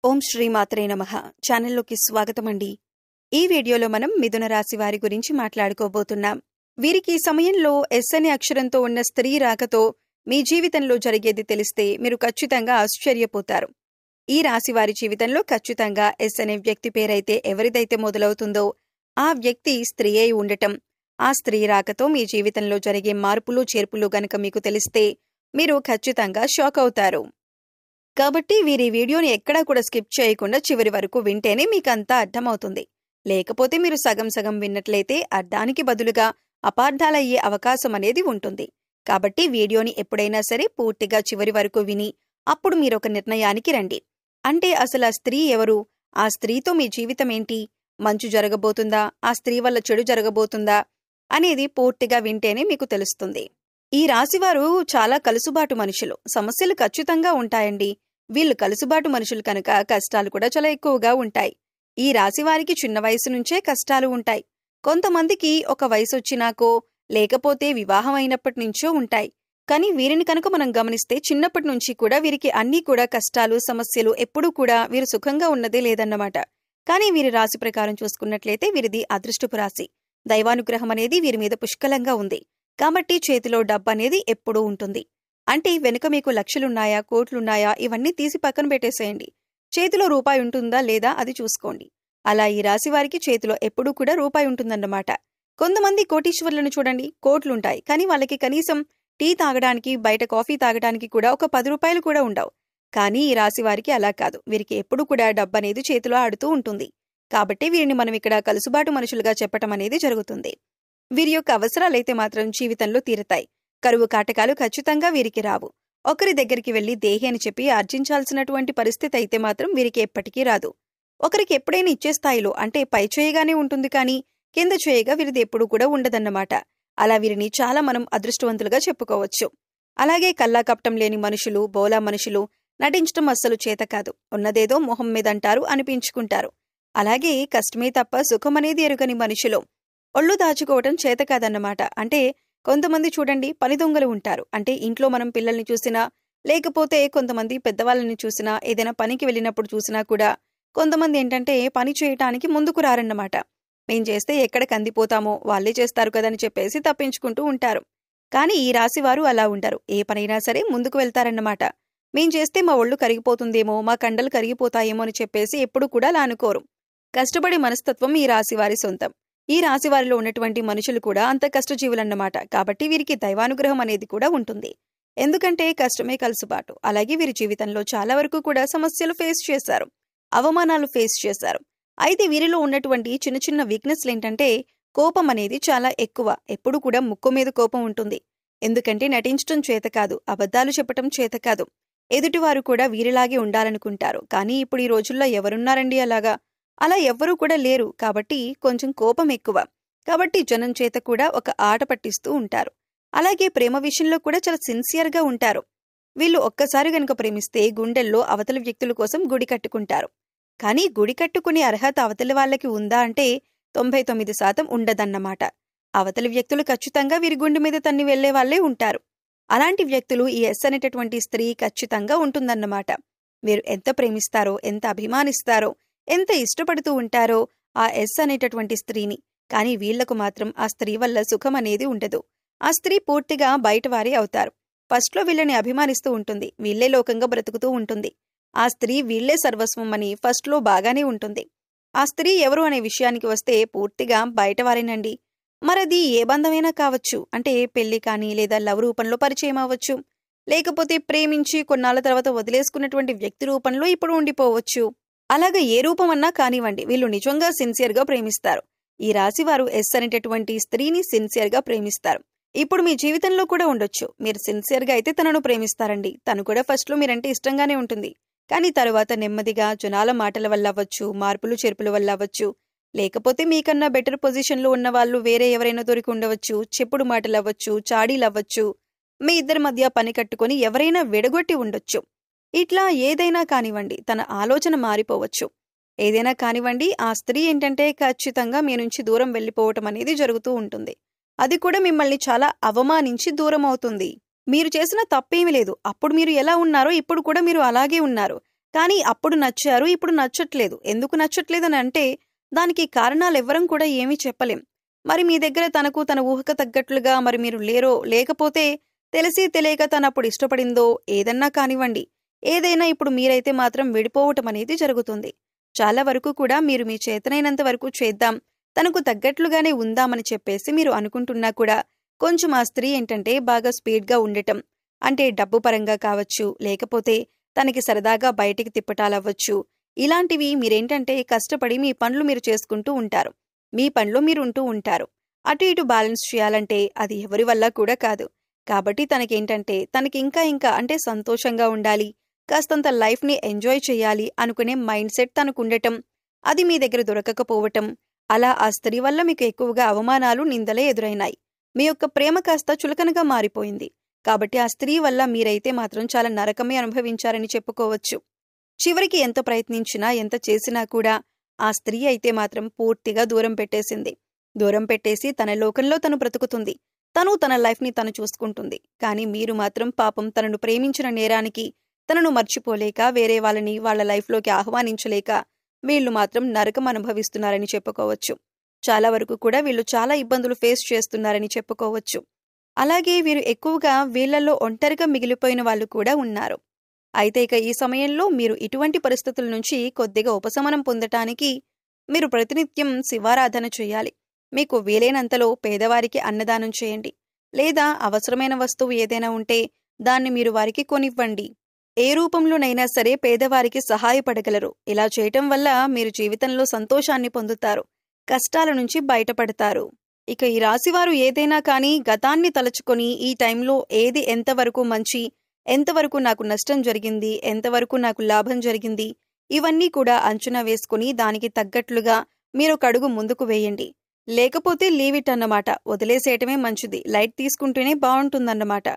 ఓం శ్రీ మాత్రే నమః ఛానల్లోకి స్వాగతమండి. ఈ వీడియోలో మనం మిథున రాశి వారి గురించి మాట్లాడుకోబోతున్నాం. వీరికి ఈ సమయంలో ఎస్ అనే అక్షరంతో ఉన్న స్త్రీ రాకతో మీ జీవితంలో జరిగేది తెలిస్తే మీరు ఖచ్చితంగా ఆశ్చర్యపోతారు. ఈ రాశి వారి జీవితంలో ఖచ్చితంగా ఎస్ అనే వ్యక్తి పేరైతే ఎవరిదైతే మొదలవుతుందో ఆ వ్యక్తి స్త్రీ అయి ఉండటం, ఆ స్త్రీ రాకతో మీ జీవితంలో జరిగే మార్పులు చేర్పులు గనక మీకు తెలిస్తే మీరు ఖచ్చితంగా షాక్ అవుతారు. కాబట్టి వీరి వీడియోని ఎక్కడా కూడా స్కిప్ చేయకుండా చివరి వరకు వింటేనే మీకంతా అర్థమవుతుంది. లేకపోతే మీరు సగం సగం విన్నట్లయితే అర్థానికి బదులుగా అపార్థాలయ్యే అవకాశం అనేది ఉంటుంది. కాబట్టి వీడియోని ఎప్పుడైనా సరే పూర్తిగా చివరి వరకు విని అప్పుడు మీరొక నిర్ణయానికి రండి. అంటే అసలు ఆ స్త్రీ ఎవరు, ఆ స్త్రీతో మీ జీవితం ఏంటి, మంచు జరగబోతుందా, ఆ స్త్రీ వల్ల చెడు జరగబోతుందా అనేది పూర్తిగా వింటేనే మీకు తెలుస్తుంది. ఈ రాశివారు చాలా కలుసుబాటు మనుషులు. సమస్యలు ఖచ్చితంగా ఉంటాయండి. వీళ్ళు కలుసుబాటు మనుషులు కనుక కష్టాలు కూడా చాలా ఎక్కువగా ఉంటాయి. ఈ రాశివారికి చిన్న వయసు నుంచే కష్టాలు ఉంటాయి. కొంతమందికి ఒక వయసు వచ్చినాకో లేకపోతే వివాహం అయినప్పటి నుంచో ఉంటాయి. కానీ వీరిని కనుక మనం గమనిస్తే చిన్నప్పటి నుంచి కూడా వీరికి అన్నీ కూడా కష్టాలు సమస్యలు ఎప్పుడూ కూడా వీరు సుఖంగా ఉన్నదే లేదన్నమాట. కానీ వీరి రాశి ప్రకారం చూసుకున్నట్లయితే వీరిది అదృష్టపు రాశి. దైవానుగ్రహం అనేది వీరి మీద పుష్కలంగా ఉంది. కాబట్టి చేతిలో డబ్బు అనేది ఎప్పుడూ ఉంటుంది. అంటే వెనుక మీకు లక్షలున్నాయా కోట్లున్నాయా ఇవన్నీ తీసి పక్కన పెట్టేసేయండి. చేతిలో రూపాయి ఉంటుందా లేదా అది చూసుకోండి. అలా ఈ రాశి వారికి చేతిలో ఎప్పుడూ కూడా రూపాయి ఉంటుందన్నమాట. కొంతమంది కోటీశ్వరులను చూడండి, కోట్లుంటాయి కానీ వాళ్ళకి కనీసం టీ తాగడానికి బయట కాఫీ తాగడానికి కూడా ఒక 10 రూపాయలు కూడా ఉండవు. కానీ ఈ రాశి వారికి అలా కాదు. వీరికి ఎప్పుడు కూడా డబ్బు అనేది చేతిలో ఆడుతూ ఉంటుంది. కాబట్టి వీరిని మనం ఇక్కడ కలుసుబాటు మనుషులుగా చెప్పటం అనేది జరుగుతుంది. వీరి యొక్క అవసరాలైతే మాత్రం జీవితంలో తీరుతాయి. కరువు కాటకాలు ఖచ్చితంగా వీరికి రావు. ఒకరి దగ్గరికి వెళ్లి దేహి అని చెప్పి ఆర్జించాల్సినటువంటి పరిస్థితి అయితే మాత్రం వీరికి ఎప్పటికీ రాదు. ఒకరికి ఎప్పుడైనా ఇచ్చే స్థాయిలో అంటే పై చేయగానే ఉంటుంది కానీ కింద చేయగా వీరిది ఎప్పుడూ కూడా ఉండదన్నమాట. అలా వీరిని చాలా మనం అదృష్టవంతులుగా చెప్పుకోవచ్చు. అలాగే కల్లా కపటం లేని మనుషులు, బోలా మనుషులు, నటించడం అస్సలు చేత కాదు, ఉన్నదేదో మొహం మీదంటారు అనిపించుకుంటారు. అలాగే కష్టమే తప్ప సుఖమనేది ఎరుగని మనుషులు, ఒళ్ళు దాచుకోవటం చేత కాదన్నమాట. అంటే కొంతమంది చూడండి పని దొంగలు ఉంటారు. అంటే ఇంట్లో మనం పిల్లల్ని చూసినా లేకపోతే కొంతమంది పెద్దవాళ్ళని చూసినా ఏదైనా పనికి వెళ్ళినప్పుడు చూసినా కూడా కొంతమంది ఏంటంటే పని చేయటానికి ముందుకు రారన్నమాట. మేం చేస్తే ఎక్కడ కందిపోతామో వాళ్ళే చేస్తారు కదని చెప్పేసి తప్పించుకుంటూ ఉంటారు. కానీ ఈ రాశి వారు అలా ఉండరు. ఏ పనైనా సరే ముందుకు వెళ్తారన్నమాట. మేం చేస్తే మా ఒళ్ళు కరిగిపోతుందేమో, మా కండలు కరిగిపోతాయేమో అని చెప్పేసి ఎప్పుడు కూడా అలా అనుకోరు. కష్టపడే మనస్తత్వం ఈ రాశి వారి సొంతం. ఈ రాశి వారిలో ఉన్నటువంటి మనుషులు కూడా అంత కష్టజీవులన్నమాట. కాబట్టి వీరికి దైవానుగ్రహం అనేది కూడా ఉంటుంది. ఎందుకంటే కష్టమే కలుసుబాటు. అలాగే వీరి జీవితంలో చాలా వరకు కూడా సమస్యలు ఫేస్ చేశారు, అవమానాలు ఫేస్ చేశారు. అయితే వీరిలో ఉన్నటువంటి చిన్న చిన్న వీక్నెస్లు ఏంటంటే కోపం అనేది చాలా ఎక్కువ. ఎప్పుడు కూడా ముక్కు మీద కోపం ఉంటుంది. ఎందుకంటే నటించటం చేత కాదు, అబద్ధాలు చెప్పటం చేత కాదు. ఎదుటివారు కూడా వీరిలాగే ఉండాలనుకుంటారు. కానీ ఇప్పుడు ఈ రోజుల్లో ఎవరున్నారండి అలాగా? అలా ఎవ్వరూ కూడా లేరు. కాబట్టి కొంచెం కోపం ఎక్కువ. కాబట్టి జనం చేత కూడా ఒక ఆట పట్టిస్తూ ఉంటారు. అలాగే ప్రేమ విషయంలో కూడా చాలా సిన్సియర్గా ఉంటారు. వీళ్ళు ఒక్కసారి గనుక ప్రేమిస్తే గుండెల్లో అవతలి వ్యక్తుల కోసం గుడి కట్టుకుంటారు. కానీ గుడి కట్టుకునే అర్హత అవతలి వాళ్ళకి ఉందా అంటే 99% ఉండదన్నమాట. అవతలి వ్యక్తులు ఖచ్చితంగా వీరి గుండె మీద తన్ని వెళ్లే వాళ్లే ఉంటారు. అలాంటి వ్యక్తులు ఈ ఎస్ అనేటటువంటి స్త్రీ ఖచ్చితంగా ఉంటుందన్నమాట. వీరు ఎంత ప్రేమిస్తారో, ఎంత అభిమానిస్తారో, ఎంత ఇష్టపడుతూ ఉంటారో ఆ ఎస్ అనేటటువంటి స్త్రీని. కానీ వీళ్లకు మాత్రం ఆ స్త్రీ వల్ల సుఖం అనేది ఉండదు. ఆ స్త్రీ పూర్తిగా బయటవారే అవుతారు. ఫస్ట్లో వీళ్ళని అభిమానిస్తూ ఉంటుంది, వీళ్లే లోకంగా బ్రతుకుతూ ఉంటుంది. ఆ స్త్రీ వీళ్లే సర్వస్వం అని ఫస్ట్లో బాగానే ఉంటుంది. ఆ స్త్రీ ఎవరు అనే విషయానికి వస్తే పూర్తిగా బయటవారేనండి. మరది ఏ బంధమైనా కావచ్చు. అంటే పెళ్లి కానీ లేదా లవ్ రూపంలో పరిచయం అవ్వచ్చు, లేకపోతే ప్రేమించి కొన్నాళ్ల తర్వాత వదిలేసుకున్నటువంటి వ్యక్తి రూపంలో ఇప్పుడు ఉండిపోవచ్చు. అలాగా ఏ రూపమన్నా కానివ్వండి, వీళ్ళు నిజంగా సిన్సియర్గా ప్రేమిస్తారు. ఈ రాశివారు ఎస్ అనేటటువంటి స్త్రీని సిన్సియర్గా ప్రేమిస్తారు. ఇప్పుడు మీ జీవితంలో కూడా ఉండొచ్చు. మీరు సిన్సియర్గా అయితే తనను ప్రేమిస్తారండి. తను కూడా ఫస్ట్లో మీరంటే ఇష్టంగానే ఉంటుంది. కానీ తరువాత నెమ్మదిగా జనాల మాటల వల్ల అవ్వచ్చు, మార్పులు చేర్పుల వల్ల అవ్వచ్చు, లేకపోతే మీకన్నా బెటర్ పొజిషన్లో ఉన్న వాళ్ళు వేరే ఎవరైనా దొరికి ఉండవచ్చు, చెప్పుడు మాటలు అవ్వచ్చు, చాడీలు అవ్వచ్చు, మీ ఇద్దరి మధ్య పని కట్టుకొని ఎవరైనా విడగొట్టి ఉండొచ్చు. ఇట్లా ఏదైనా కానివ్వండి, తన ఆలోచన మారిపోవచ్చు. ఏదైనా కానివ్వండి, ఆ స్త్రీ ఏంటంటే ఖచ్చితంగా మీ నుంచి దూరం వెళ్ళిపోవటం అనేది జరుగుతూ ఉంటుంది. అది కూడా మిమ్మల్ని చాలా అవమానించి దూరం అవుతుంది. మీరు చేసిన తప్పేమీ లేదు. అప్పుడు మీరు ఎలా ఉన్నారో ఇప్పుడు కూడా మీరు అలాగే ఉన్నారు. కానీ అప్పుడు నచ్చారు, ఇప్పుడు నచ్చట్లేదు. ఎందుకు నచ్చట్లేదని అంటే దానికి కారణాలెవ్వరం కూడా ఏమీ చెప్పలేం. మరి మీ దగ్గర తనకు తన ఊహకు తగ్గట్లుగా మరి మీరు లేరో, లేకపోతే తెలిసి తెలియక తనప్పుడు ఇష్టపడిందో ఏదన్నా కానివ్వండి. ఏదైనా ఇప్పుడు మీరైతే మాత్రం విడిపోవటం అనేది జరుగుతుంది. చాలా వరకు కూడా మీరు మీ చేతనైనంత వరకు చేద్దాం, తనకు తగ్గట్లుగానే ఉందామని చెప్పేసి మీరు అనుకుంటున్నా కూడా కొంచెం ఆ స్త్రీ ఏంటంటే బాగా స్పీడ్గా ఉండటం, అంటే డబ్బు పరంగా కావచ్చు, లేకపోతే తనకి సరదాగా బయటికి తిప్పటాలవ్వచ్చు. ఇలాంటివి మీరేంటంటే కష్టపడి మీ పనులు మీరు చేసుకుంటూ ఉంటారు. మీ పనిలో మీరు ఉంటూ ఉంటారు. అటు ఇటు బ్యాలెన్స్ చేయాలంటే అది ఎవరి వల్ల కూడా కాదు. కాబట్టి తనకేంటంటే తనకి ఇంకా అంటే సంతోషంగా ఉండాలి, కాస్తంత లైఫ్ని ఎంజాయ్ చేయాలి అనుకునే మైండ్ సెట్ తనకుండటం, అది మీ దగ్గర దొరకకపోవటం, అలా ఆ స్త్రీ వల్ల మీకు ఎక్కువగా అవమానాలు, నిందలే ఎదురైనాయి. మీ యొక్క ప్రేమ కాస్త చులకనగా మారిపోయింది. కాబట్టి ఆ స్త్రీ వల్ల మీరైతే మాత్రం చాలా నరకమే అనుభవించారని చెప్పుకోవచ్చు. చివరికి ఎంత ప్రయత్నించినా, ఎంత చేసినా కూడా ఆ స్త్రీ అయితే మాత్రం పూర్తిగా దూరం పెట్టేసింది. దూరం పెట్టేసి తన లోకంలో తను బ్రతుకుతుంది. తను తన లైఫ్ని తను చూసుకుంటుంది. కానీ మీరు మాత్రం పాపం తనను ప్రేమించిన నేరానికి తనను మర్చిపోలేక, వేరే వాళ్ళని వాళ్ళ లైఫ్లోకి ఆహ్వానించలేక వీళ్ళు మాత్రం నరకం అనుభవిస్తున్నారని చెప్పుకోవచ్చు. చాలా వరకు కూడా వీళ్ళు చాలా ఇబ్బందులు ఫేస్ చేస్తున్నారని చెప్పుకోవచ్చు. అలాగే వీరు ఎక్కువగా వీళ్లలో ఒంటరిగా మిగిలిపోయిన వాళ్ళు కూడా ఉన్నారు. అయితే ఇక ఈ సమయంలో మీరు ఇటువంటి పరిస్థితుల నుంచి కొద్దిగా ఉపశమనం పొందటానికి మీరు ప్రతినిత్యం శివారాధన చేయాలి. మీకు వీలైనంతలో పేదవారికి అన్నదానం చేయండి. లేదా అవసరమైన వస్తువు ఏదైనా ఉంటే దాన్ని మీరు వారికి కొనివ్వండి. ఏ రూపంలోనైనా సరే పేదవారికి సహాయపడగలరు. ఇలా చేయటం వల్ల మీరు జీవితంలో సంతోషాన్ని పొందుతారు, కష్టాల నుంచి బయటపడతారు. ఇక ఈ రాశివారు ఏదైనా కానీ గతాన్ని తలుచుకొని ఈ టైంలో ఏది ఎంతవరకు మంచి, ఎంతవరకు నాకు నష్టం జరిగింది, ఎంతవరకు నాకు లాభం జరిగింది, ఇవన్నీ కూడా అంచనా వేసుకుని దానికి తగ్గట్లుగా మీరొక అడుగు ముందుకు వేయండి. లేకపోతే లీవ్ ఇట్ అన్నమాట. వదిలేసేయటమే మంచిది. లైట్ తీసుకుంటేనే బావుంటుందన్నమాట.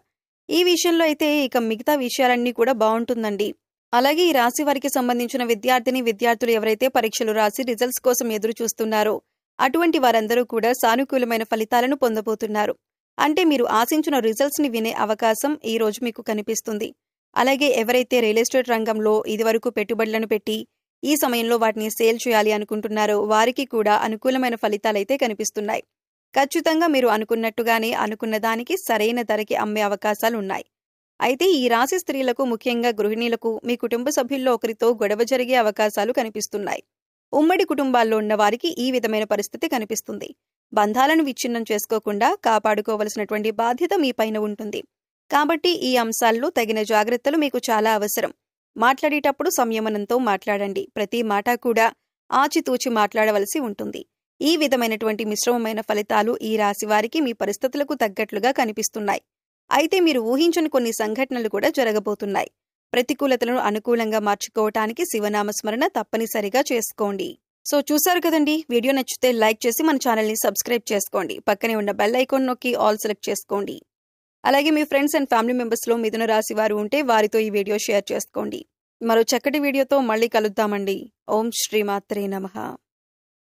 ఈ విషయంలో అయితే ఇక మిగతా విషయాలన్నీ కూడా బావుంటుందండి. అలాగే ఈ రాశి వారికి సంబంధించిన విద్యార్థులు ఎవరైతే పరీక్షలు రాసి రిజల్ట్స్ కోసం ఎదురు చూస్తున్నారో అటువంటి వారందరూ కూడా సానుకూలమైన ఫలితాలను పొందబోతున్నారు. అంటే మీరు ఆశించిన రిజల్ట్స్ని వినే అవకాశం ఈ రోజు మీకు కనిపిస్తుంది. అలాగే ఎవరైతే రియల్ ఎస్టేట్ రంగంలో ఇదివరకు పెట్టుబడులను పెట్టి ఈ సమయంలో వాటిని సేల్ చేయాలి అనుకుంటున్నారో వారికి కూడా అనుకూలమైన ఫలితాలైతే కనిపిస్తున్నాయి. ఖచ్చితంగా మీరు అనుకున్నట్టుగానే అనుకున్న దానికి సరైన ధరకి అమ్మే అవకాశాలున్నాయి. అయితే ఈ రాశి స్త్రీలకు, ముఖ్యంగా గృహిణీలకు మీ కుటుంబ సభ్యుల్లో ఒకరితో గొడవ జరిగే అవకాశాలు కనిపిస్తున్నాయి. ఉమ్మడి కుటుంబాల్లో ఉన్న వారికి ఈ విధమైన పరిస్థితి కనిపిస్తుంది. బంధాలను విచ్ఛిన్నం చేసుకోకుండా కాపాడుకోవలసినటువంటి బాధ్యత మీ పైన ఉంటుంది. కాబట్టి ఈ అంశాల్లో తగిన జాగ్రత్తలు మీకు చాలా అవసరం. మాట్లాడేటప్పుడు సంయమనంతో మాట్లాడండి. ప్రతి మాట కూడా ఆచితూచి మాట్లాడవలసి ఉంటుంది. ఈ విధమైనటువంటి మిశ్రమమైన ఫలితాలు ఈ రాశి వారికి మీ పరిస్థితులకు తగ్గట్లుగా కనిపిస్తున్నాయి. అయితే మీరు ఊహించని కొన్ని సంఘటనలు కూడా జరగబోతున్నాయి. ప్రతికూలతలను అనుకూలంగా మార్చుకోవటానికి శివనామస్మరణ తప్పనిసరిగా చేసుకోండి. సో చూసారు కదండి, వీడియో నచ్చితే లైక్ చేసి మన ఛానల్ని సబ్స్క్రైబ్ చేసుకోండి. పక్కనే ఉన్న బెల్ ఐకాన్ నొక్కి ఆల్ సెలెక్ట్ చేసుకోండి. అలాగే మీ ఫ్రెండ్స్ అండ్ ఫ్యామిలీ మెంబర్స్లో మిథున రాశి వారు ఉంటే వారితో ఈ వీడియో షేర్ చేసుకోండి. మరో చక్కటి వీడియోతో మళ్ళీ కలుద్దామండి. ఓం శ్రీమాత్రే నమః.